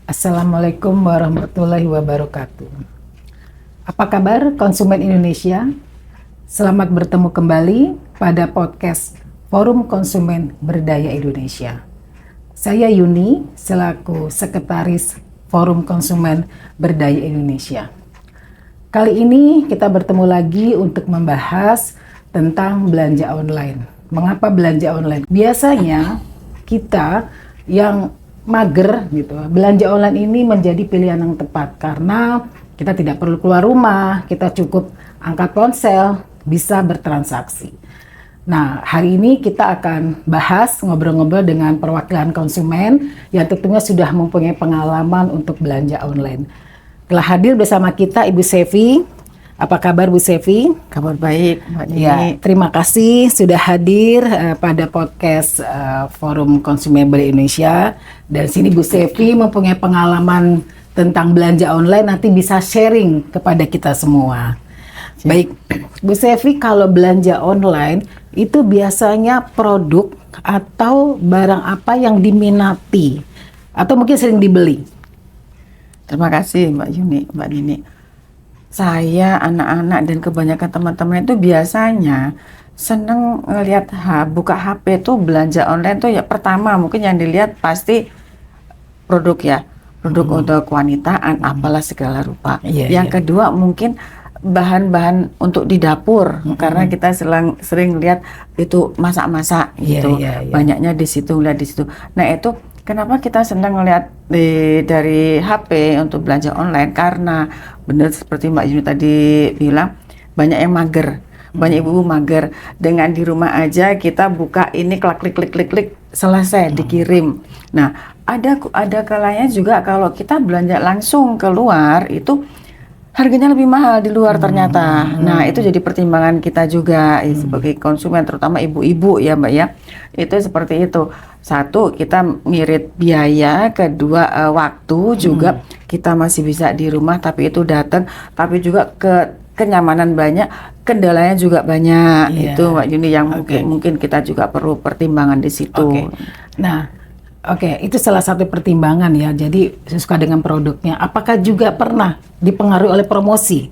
Assalamualaikum warahmatullahi wabarakatuh. Apa kabar konsumen Indonesia? Selamat bertemu kembali pada podcast Forum Konsumen Berdaya Indonesia. Saya Yuni selaku Sekretaris Forum Konsumen Berdaya Indonesia. Kali ini kita bertemu lagi untuk membahas tentang belanja online. Mengapa belanja online? Biasanya kita yang mager gitu, belanja online ini menjadi pilihan yang tepat karena kita tidak perlu keluar rumah, kita cukup angkat ponsel, bisa bertransaksi. Nah, hari ini kita akan bahas ngobrol-ngobrol dengan perwakilan konsumen yang tentunya sudah mempunyai pengalaman untuk belanja online. Telah hadir bersama kita Ibu Sevi. Apa kabar Bu Sevi? Kabar baik, Mbak Nini. Ya, terima kasih sudah hadir pada podcast Forum Konsumen Berdaya Indonesia. Dan sini Bu Sevi mempunyai pengalaman tentang belanja online, nanti bisa sharing kepada kita semua. Baik, Bu Sevi, kalau belanja online itu biasanya produk atau barang apa yang diminati atau mungkin sering dibeli? Terima kasih Mbak Yuni, Mbak Nini. Saya, anak-anak dan kebanyakan teman-teman itu biasanya seneng ngelihat buka HP tuh belanja online tuh ya pertama mungkin yang dilihat pasti produk ya, produk untuk kewanitaan apalah segala rupa. Yang kedua mungkin bahan-bahan untuk di dapur karena kita sering lihat itu masak-masak gitu. Banyaknya di situ, lihat di situ. Nah, itu kenapa kita senang melihat dari HP untuk belanja online? Karena benar seperti Mbak Yuni tadi bilang, banyak yang mager, banyak ibu-ibu mager. Dengan di rumah aja kita buka ini klik selesai dikirim. Nah, ada kalanya juga kalau kita belanja langsung keluar itu harganya lebih mahal di luar ternyata. Nah, itu jadi pertimbangan kita juga sebagai konsumen, terutama ibu-ibu ya Mbak ya. Itu seperti itu. Satu, kita ngirit biaya. Kedua, waktu juga kita masih bisa di rumah tapi itu datang. Tapi juga kenyamanan banyak, kendalanya juga banyak. Itu Mbak Yuni yang mungkin kita juga perlu pertimbangan di situ. Nah, itu salah satu pertimbangan ya. Jadi suka dengan produknya. Apakah juga pernah dipengaruhi oleh promosi?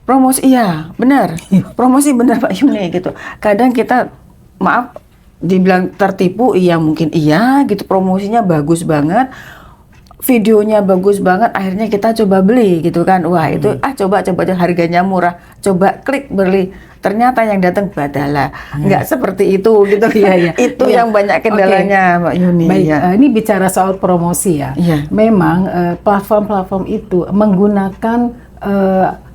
Promosi, iya, benar. Promosi benar Pak Yuni gitu. Kadang kita, maaf, dibilang tertipu, iya mungkin iya gitu. Promosinya bagus banget, videonya bagus banget, akhirnya kita coba beli gitu kan. Wah itu, coba harganya murah, coba klik beli. Ternyata yang datang badala, nggak seperti itu gitu. Itu yang banyak kendalanya Mbak Yuni. Baik, ini bicara soal promosi ya. Memang platform-platform itu menggunakan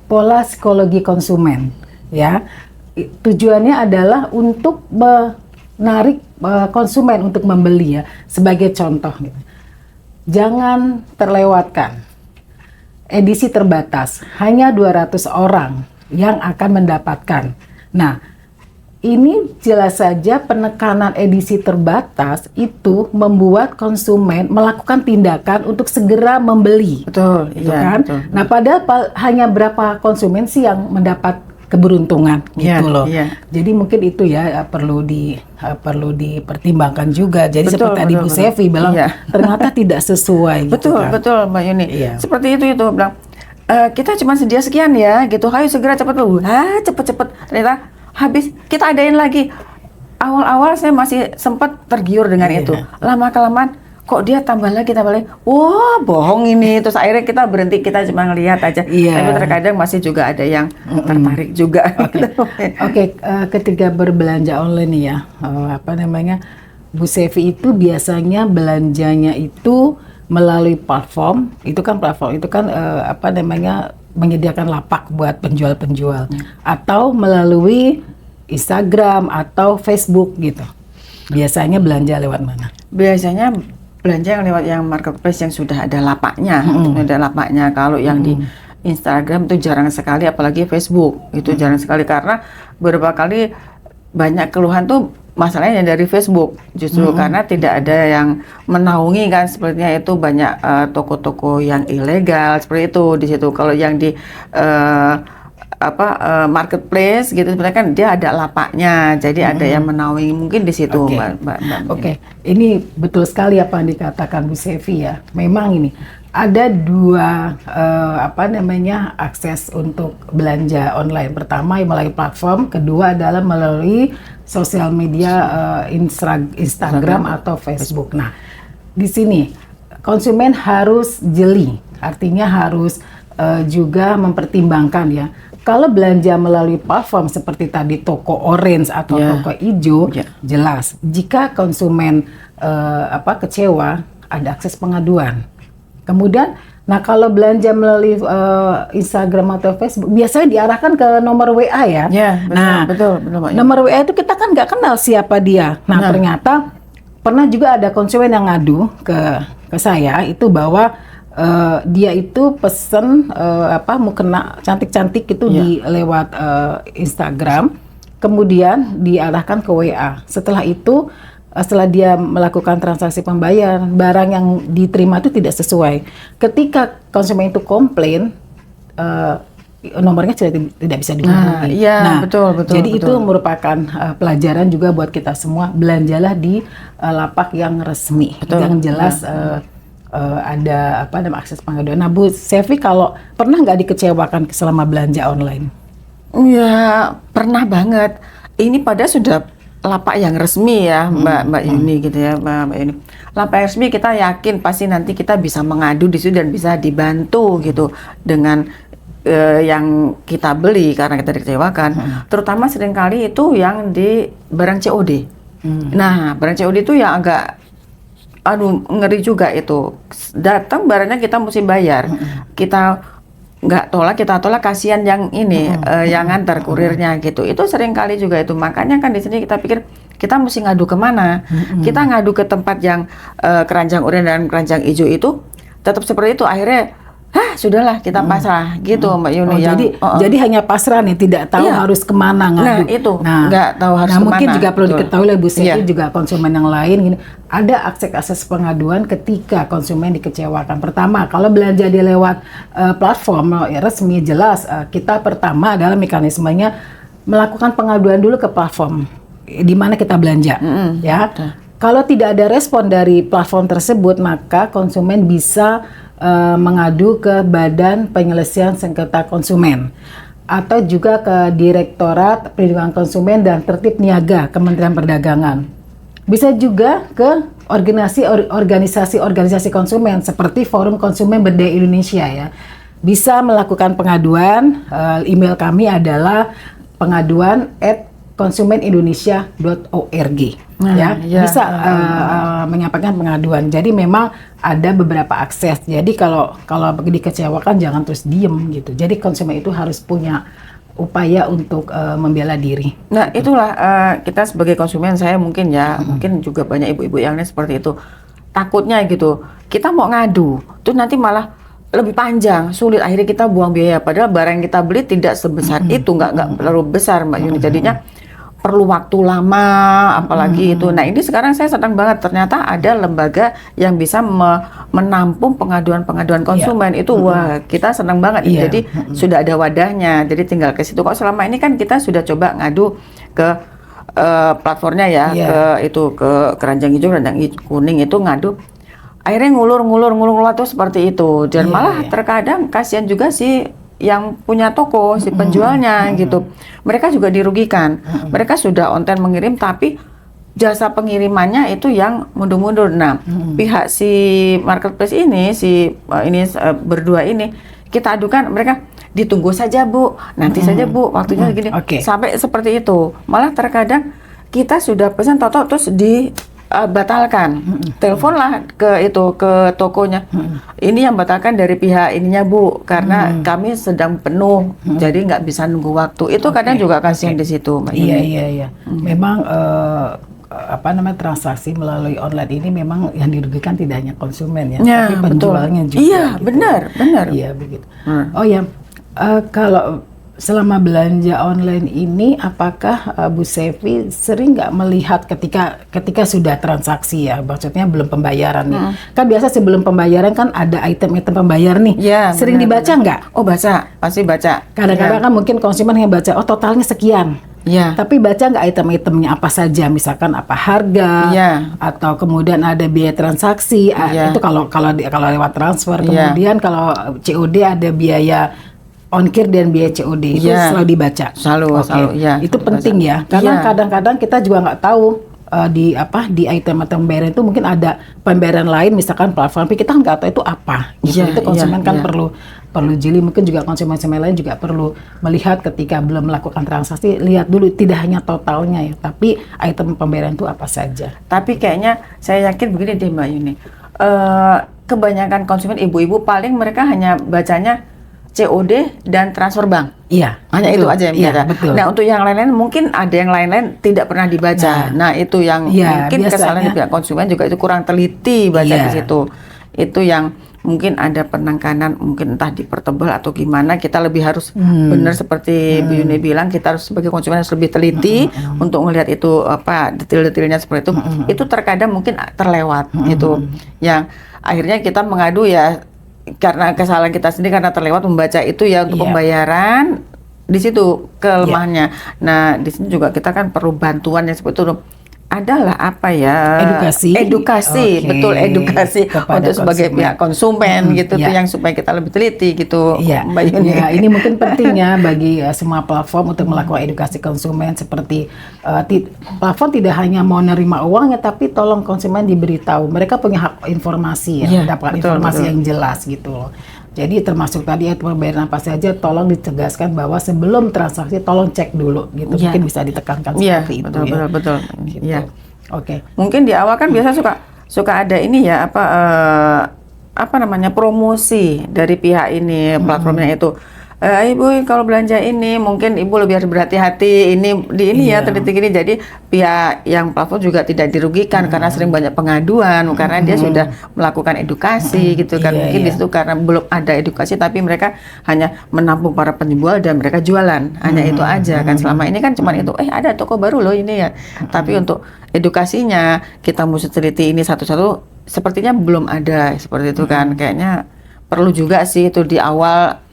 pola psikologi konsumen ya. Tujuannya adalah untuk menarik konsumen untuk membeli ya. Sebagai contoh gitu. Jangan terlewatkan edisi terbatas, hanya 200 orang yang akan mendapatkan. Nah, ini jelas saja penekanan edisi terbatas itu membuat konsumen melakukan tindakan untuk segera membeli. Betul, gitu kan? Betul. Nah, padahal hanya berapa konsumen sih yang mendapat keberuntungan gitu loh. Jadi mungkin itu ya perlu dipertimbangkan juga. Jadi seperti tadi Bu Sevi bilang ternyata tidak sesuai. Betul, gitu kan? Betul Mbak Yuni. Seperti itu bilang. Kita cuma sedia sekian ya gitu, ayo segera cepat bu, cepet ternyata habis, kita adain lagi. Awal-awal saya masih sempat tergiur dengan itu, lama kelamaan kok dia tambah lagi, wah bohong ini, terus akhirnya kita berhenti, kita cuma ngelihat aja. Tapi terkadang masih juga ada yang tertarik juga. Ketika berbelanja online ya, Bu Sevi itu biasanya belanjanya itu melalui platform itu kan menyediakan lapak buat penjual-penjual atau melalui Instagram atau Facebook gitu. Biasanya belanja lewat mana? Biasanya belanja yang lewat yang marketplace yang sudah ada lapaknya, Kalau yang di Instagram itu jarang sekali, apalagi Facebook itu jarang sekali karena beberapa kali banyak keluhan tuh masalahnya dari Facebook justru karena tidak ada yang menaungi kan, sepertinya itu banyak toko-toko yang ilegal seperti itu di situ. Kalau yang di marketplace gitu, sebenarnya kan dia ada lapaknya, jadi ada yang menaungi mungkin di situ. Oke. Mbak. Oke, ini betul sekali apa yang dikatakan Bu Sevi ya. Memang ini ada dua akses untuk belanja online. Pertama melalui platform, kedua adalah melalui sosial media Instagram atau Facebook. Nah, di sini konsumen harus jeli, artinya harus juga mempertimbangkan ya. Kalau belanja melalui platform seperti tadi toko orange atau toko hijau, jelas jika konsumen kecewa, ada akses pengaduan. Kemudian, nah kalau belanja melalui Instagram atau Facebook, biasanya diarahkan ke nomor WA ya. Ya, betul, nah, betul, nomor WA itu kita kan nggak kenal siapa dia. Nah, ternyata pernah juga ada konsumen yang ngadu ke saya itu bahwa dia itu pesen mukena cantik-cantik itu di lewat Instagram, kemudian diarahkan ke WA. Setelah itu, setelah dia melakukan transaksi pembayaran, barang yang diterima itu tidak sesuai. Ketika konsumen itu komplain, nomornya tidak bisa dihubungi. Betul. Jadi itu merupakan pelajaran juga buat kita semua. Belanjalah di lapak yang resmi, yang jelas. Ada akses pengaduan. Nah, Bu Sevi, kalau pernah nggak dikecewakan selama belanja online? Ya, pernah banget. Ini pada sudah lapak yang resmi ya, Mbak Yuni gitu ya, Mbak Yuni. Lapak resmi kita yakin pasti nanti kita bisa mengadu di situ dan bisa dibantu gitu dengan yang kita beli karena kita dikecewakan. Terutama seringkali itu yang di barang COD. Nah, barang COD itu yang agak ngeri juga itu. Datang barangnya kita mesti bayar. Kita nggak tolak, kita tolak, kasihan yang ini yang ngantar kurirnya gitu. Itu sering kali juga itu. Makanya kan di sini kita pikir kita mesti ngadu kemana? Kita ngadu ke tempat yang keranjang oranye dan keranjang hijau itu tetap seperti itu. Akhirnya sudahlah kita pasrah gitu, Mbak Yuni. Jadi hanya pasrah nih, tidak tahu harus kemana ngadu. Nah itu, nggak tahu harus kemana. Mungkin juga perlu diketahui oleh Bu Sevi juga konsumen yang lain gini, ada akses pengaduan ketika konsumen dikecewakan. Pertama, kalau belanja di lewat platform resmi, jelas kita pertama adalah mekanismenya melakukan pengaduan dulu ke platform di mana kita belanja, ya. Kalau tidak ada respon dari platform tersebut, maka konsumen bisa mengadu ke Badan Penyelesaian Sengketa Konsumen atau juga ke Direktorat Perlindungan Konsumen dan Tertib Niaga Kementerian Perdagangan. Bisa juga ke organisasi konsumen seperti Forum Konsumen Berdaya Indonesia ya. Bisa melakukan pengaduan, email kami adalah pengaduan@konsumenindonesia.org. Bisa menyampaikan pengaduan. Jadi memang ada beberapa akses. Jadi kalau dikecewakan jangan terus diem gitu. Jadi konsumen itu harus punya upaya untuk membela diri. Nah itulah kita sebagai konsumen, saya mungkin mungkin juga banyak ibu-ibu yang seperti itu. Takutnya gitu, kita mau ngadu, tuh nanti malah lebih panjang, sulit, akhirnya kita buang biaya. Padahal barang yang kita beli tidak sebesar itu, nggak terlalu besar, Mbak Yuni. Jadinya perlu waktu lama, apalagi itu. Nah ini sekarang saya senang banget, ternyata ada lembaga yang bisa menampung pengaduan-pengaduan konsumen. Itu wah, kita senang banget. Jadi sudah ada wadahnya, jadi tinggal ke situ. Kok selama ini kan kita sudah coba ngadu ke platformnya ya, ke keranjang hijau, keranjang kuning itu ngadu. Akhirnya ngulur tuh seperti itu. Dan malah terkadang kasihan juga sih yang punya toko, si penjualnya gitu. Mereka juga dirugikan. Mereka sudah on time mengirim, tapi jasa pengirimannya itu yang mundur-mundur. Nah, pihak si marketplace ini, berdua ini, kita adukan, mereka ditunggu saja Bu, nanti saja Bu, waktunya gini. Sampai seperti itu. Malah terkadang kita sudah pesan toto terus batalkan, teleponlah ke tokonya. Ini yang batalkan dari pihak ininya Bu, karena kami sedang penuh, jadi nggak bisa nunggu waktu. Itu kadang juga kasihan di situ, Mbak. Iya. Memang transaksi melalui online ini memang yang dirugikan tidak hanya konsumen ya, tapi penjualnya juga. Iya, gitu. benar. Iya begitu. Oh ya, kalau selama belanja online ini, apakah Bu Sevi sering nggak melihat ketika sudah transaksi ya, maksudnya belum pembayaran nih? Kan biasa sebelum pembayaran kan ada item-item pembayar nih. Ya, Sering benar, dibaca nggak? Oh baca, pasti baca. Kadang-kadang kan mungkin konsumen yang baca, oh totalnya sekian. Ya. Tapi baca nggak item-itemnya apa saja, misalkan apa harga, atau kemudian ada biaya transaksi. Itu kalau lewat transfer. Kemudian kalau COD ada biaya ongkir dan biaya COD, itu selalu dibaca. Selalu, ya. Itu penting ya, karena kadang-kadang kita juga nggak tahu di item-item pembayaran itu mungkin ada pembayaran lain, misalkan platform, tapi kita nggak tahu itu apa. Gitu. Itu konsumen kan perlu jeli, mungkin juga konsumen lain juga perlu melihat ketika belum melakukan transaksi, lihat dulu tidak hanya totalnya ya, tapi item pembayaran itu apa saja. Tapi kayaknya saya yakin begini deh Mbak Yuni, kebanyakan konsumen ibu-ibu paling mereka hanya bacanya COD dan transfer bank. Iya. Hanya betul. itu aja yang Iya, betul. Nah untuk yang lain-lain mungkin ada yang lain-lain tidak pernah dibaca. Nah itu yang mungkin kesalahan pihak konsumen juga itu kurang teliti baca di situ. Itu yang mungkin ada penekanan, mungkin entah dipertebal atau gimana. Kita lebih harus benar seperti Bu Yuni bilang, kita harus sebagai konsumen harus lebih teliti untuk melihat itu apa detail-detailnya seperti itu. Itu terkadang mungkin terlewat gitu. Yang akhirnya kita mengadu ya. Karena kesalahan kita sendiri karena terlewat membaca itu ya untuk pembayaran, di situ kelemahannya. Nah di sini juga kita kan perlu bantuan yang seperti itu. Adalah apa ya? Edukasi, betul edukasi untuk sebagai pihak konsumen gitu tuh yang supaya kita lebih teliti gitu, Mbak Yuni. Ya, ini mungkin penting ya bagi semua platform untuk melakukan edukasi konsumen seperti platform tidak hanya mau nerima uangnya, tapi tolong konsumen diberitahu mereka punya hak informasi ya, mendapatkan informasi yang jelas gitu loh. Jadi termasuk tadi pembayaran apa saja, tolong ditegaskan bahwa sebelum transaksi tolong cek dulu gitu. Mungkin bisa ditekankan seperti itu. Betul. Gitu. Oke. Mungkin di awal kan biasa suka ada ini ya apa namanya promosi dari pihak ini platformnya itu. Ibu kalau belanja ini mungkin ibu lebih harus berhati-hati ini ya teliti gini, jadi pihak yang platform juga tidak dirugikan karena sering banyak pengaduan karena dia sudah melakukan edukasi gitu kan. Mungkin di situ karena belum ada edukasi tapi mereka hanya menampung para penjual dan mereka jualan, hanya itu aja kan. Selama ini kan cuma itu ada toko baru loh ini ya, tapi untuk edukasinya kita mesti teliti ini satu-satu, sepertinya belum ada seperti itu kan. Kayaknya perlu juga sih itu di awal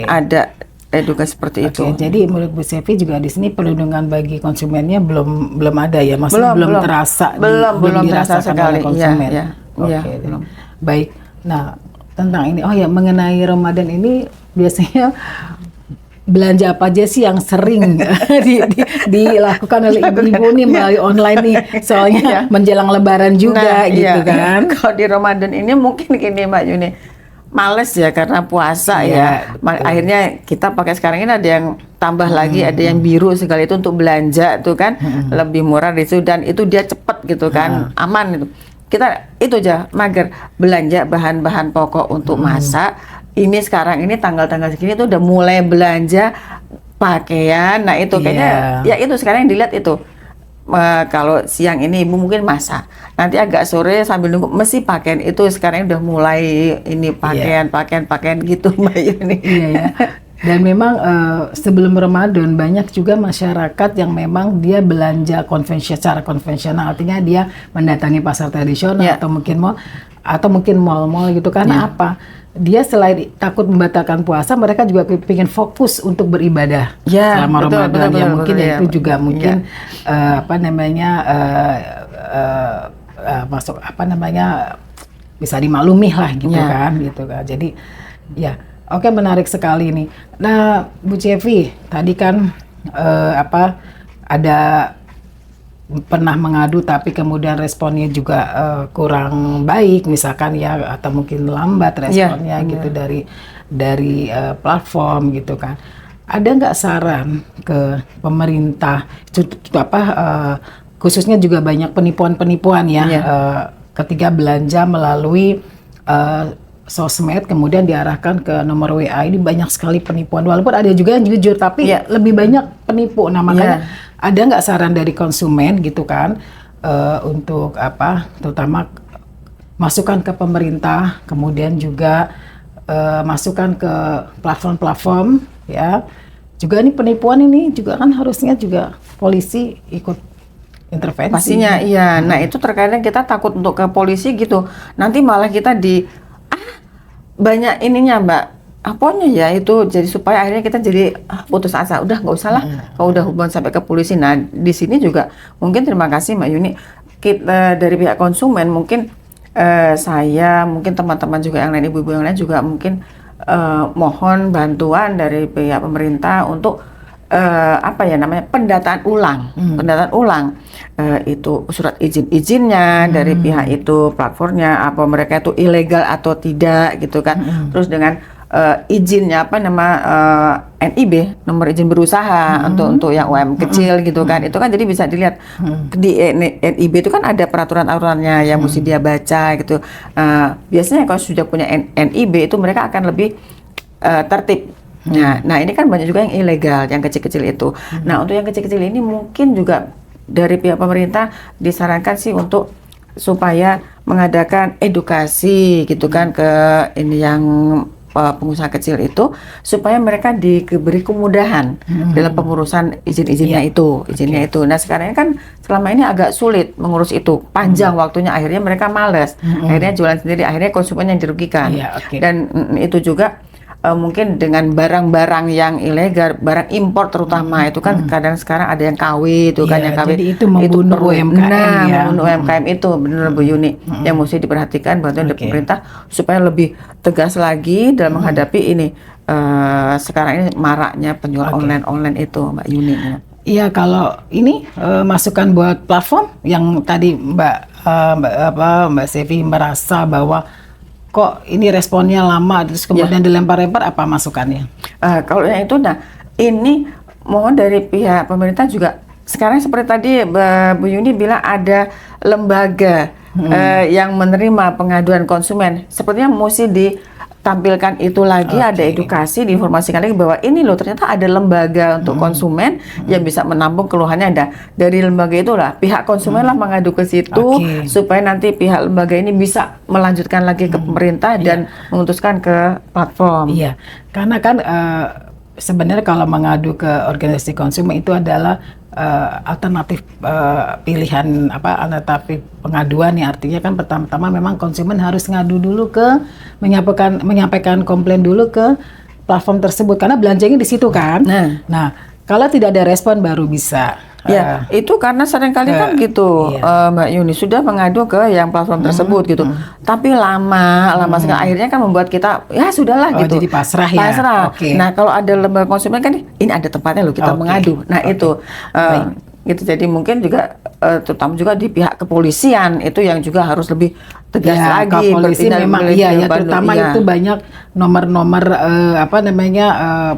ada edukasi seperti itu. Jadi menurut Bu Sevi juga di sini perlindungan bagi konsumennya belum ada ya, maksudnya belum terasa, belum terasa sekali oleh konsumen. Belum. Baik. Nah tentang ini, mengenai Ramadan ini biasanya belanja apa aja sih yang sering dilakukan oleh ibu-ibu nih melalui online nih, soalnya menjelang Lebaran juga gitu kan. Kalau di Ramadan ini mungkin gini Mbak Yuni, males ya karena puasa ya. Akhirnya kita pakai sekarang ini ada yang tambah lagi, ada yang biru segala itu untuk belanja tuh kan lebih murah di situ dan itu dia cepet gitu kan, aman itu. Kita itu aja mager belanja bahan-bahan pokok untuk masak. Ini sekarang ini tanggal-tanggal segini tuh udah mulai belanja pakaian. Nah itu kayaknya ya itu sekarang yang dilihat itu. Kalau siang ini ibu mungkin masak, nanti agak sore sambil nunggu mesti pakaian itu sekarang udah mulai ini pakaian gitu Mbak Yuni. Iya. Dan memang sebelum Ramadan banyak juga masyarakat yang memang dia belanja secara konvensional, artinya dia mendatangi pasar tradisional atau mungkin mal-mal gitu. Karena apa? Dia selain takut membatalkan puasa, mereka juga ingin fokus untuk beribadah selama Ramadan. Mungkin itu juga mungkin masuk bisa dimaklumi lah gitu kan. Jadi oke, menarik sekali nih. Nah, Bu Sevi, tadi kan ada pernah mengadu tapi kemudian responnya juga kurang baik misalkan ya, atau mungkin lambat responnya gitu dari platform gitu kan. Ada nggak saran ke pemerintah khususnya juga banyak penipuan-penipuan ya ketika belanja melalui sosmed kemudian diarahkan ke nomor WA, ini banyak sekali penipuan, walaupun ada juga yang jujur tapi lebih banyak penipu. Nah makanya ada nggak saran dari konsumen gitu kan untuk terutama masukan ke pemerintah, kemudian juga masukan ke platform-platform ya juga ini penipuan ini juga kan harusnya juga polisi ikut intervensi. Pastinya iya. Nah itu terkadang kita takut untuk ke polisi gitu. Nanti malah kita banyak ininya Mbak. Apanya ya itu jadi supaya akhirnya kita jadi putus asa. Udah nggak usah lah. Kalau udah hubungan sampai ke polisi. Nah di sini juga mungkin terima kasih Mbak Yuni. Kita dari pihak konsumen mungkin saya mungkin teman-teman juga yang lain ibu-ibu yang lain juga mungkin mohon bantuan dari pihak pemerintah untuk pendataan ulang itu surat izin-izinnya dari pihak itu platformnya apa mereka itu ilegal atau tidak gitu kan. Terus dengan izinnya NIB nomor izin berusaha untuk yang UMKM kecil gitu kan. Itu kan jadi bisa dilihat di NIB itu kan ada peraturan-aturannya yang mesti dia baca gitu. Biasanya kalau sudah punya NIB itu mereka akan lebih tertib. Nah ini kan banyak juga yang ilegal, yang kecil-kecil itu. Nah untuk yang kecil-kecil ini mungkin juga dari pihak pemerintah disarankan sih untuk supaya mengadakan edukasi gitu kan ke ini yang pengusaha kecil itu supaya mereka diberi kemudahan dalam pengurusan izinnya itu. Nah sekarang kan selama ini agak sulit mengurus itu, panjang waktunya, akhirnya mereka malas, akhirnya jualan sendiri, akhirnya konsumen yang dirugikan. Dan itu juga mungkin dengan barang-barang yang ilegal, barang impor terutama itu kan kadang sekarang ada yang KW itu kan yang KW jadi itu membunuh UMKM membunuh UMKM itu benar Bu Yuni yang mesti diperhatikan bantuan dari pemerintah supaya lebih tegas lagi dalam menghadapi ini sekarang ini maraknya penjual online itu Mbak Yuni. Iya kalau ini masukan buat platform yang tadi Mbak Sevi merasa bahwa kok ini responnya lama terus kemudian dilempar-lempar, apa masukannya? Kalau yang itu, nah ini mohon dari pihak pemerintah juga sekarang seperti tadi Bu Yuni bilang ada lembaga yang menerima pengaduan konsumen, sepertinya mesti ditampilkan itu lagi, ada edukasi, diinformasikan lagi bahwa ini loh ternyata ada lembaga untuk konsumen yang bisa menampung keluhannya. Dari lembaga itulah pihak konsumen lah mengadu ke situ supaya nanti pihak lembaga ini bisa melanjutkan lagi ke pemerintah dan memutuskan ke platform. Iya, karena kan sebenarnya kalau mengadu ke organisasi konsumen itu adalah alternatif pilihan alternatif pengaduan nih, artinya kan pertama-tama memang konsumen harus ngadu dulu ke menyampaikan komplain dulu ke platform tersebut karena belanjanya di situ kan. Nah kalau tidak ada respon baru bisa. Ya, itu karena seringkali kan gitu, Mbak Yuni sudah mengadu ke yang platform tersebut gitu, tapi lama sekali, akhirnya kan membuat kita ya sudahlah gitu. Jadi pasrah ya. Nah kalau ada lembaga konsumen kan ini ada tempatnya loh kita mengadu. Nah itu gitu, jadi mungkin juga terutama juga di pihak kepolisian itu yang juga harus lebih tegas lagi. Polisi memang terutama itu banyak nomor-nomor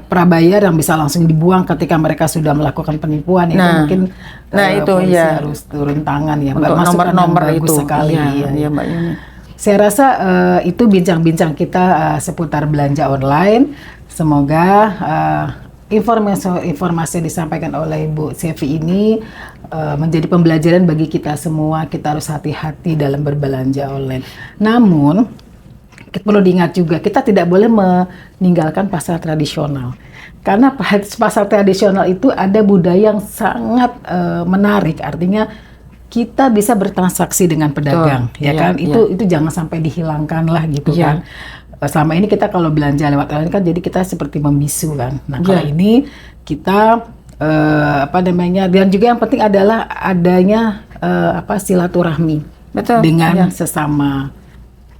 prabayar yang bisa langsung dibuang ketika mereka sudah melakukan penipuan. Itu mungkin itu polisi harus turun tangan ya. Untuk nomor-nomor itu sekali. Iya Mbak Yuni. Saya rasa itu bincang-bincang kita seputar belanja online. Semoga informasi yang disampaikan oleh Bu Sevi ini menjadi pembelajaran bagi kita semua. Kita harus hati-hati dalam berbelanja online. Namun, kita perlu diingat juga, kita tidak boleh meninggalkan pasar tradisional. Karena pasar tradisional itu ada budaya yang sangat menarik. Artinya, kita bisa bertransaksi dengan pedagang, kan? Itu jangan sampai dihilangkan lah gitu kan. Selama ini kita kalau belanja lewat online kan jadi kita seperti membisu kan. Nah kalau ini kita dan juga yang penting adalah adanya silaturahmi dengan sesama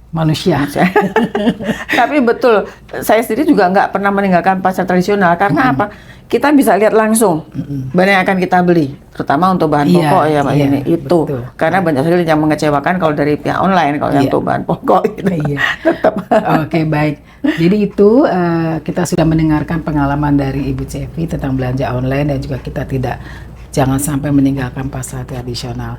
manusia. Tapi betul, saya sendiri juga nggak pernah meninggalkan pasar tradisional karena apa? Kita bisa lihat langsung barang yang akan kita beli, terutama untuk bahan pokok ya Mbak Yuni. Itu karena banyak sekali yang mengecewakan kalau dari pihak online kalau yang untuk bahan pokok gitu. Tetap. Oke, baik. Jadi itu kita sudah mendengarkan pengalaman dari Ibu Sevi tentang belanja online dan juga kita jangan sampai meninggalkan pasar tradisional.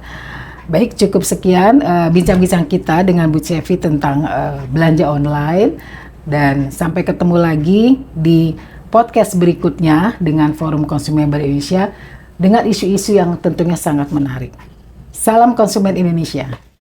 Baik, cukup sekian bincang-bincang kita dengan Bu Sevi tentang belanja online, dan sampai ketemu lagi di podcast berikutnya dengan Forum Konsumen Indonesia dengan isu-isu yang tentunya sangat menarik. Salam konsumen Indonesia.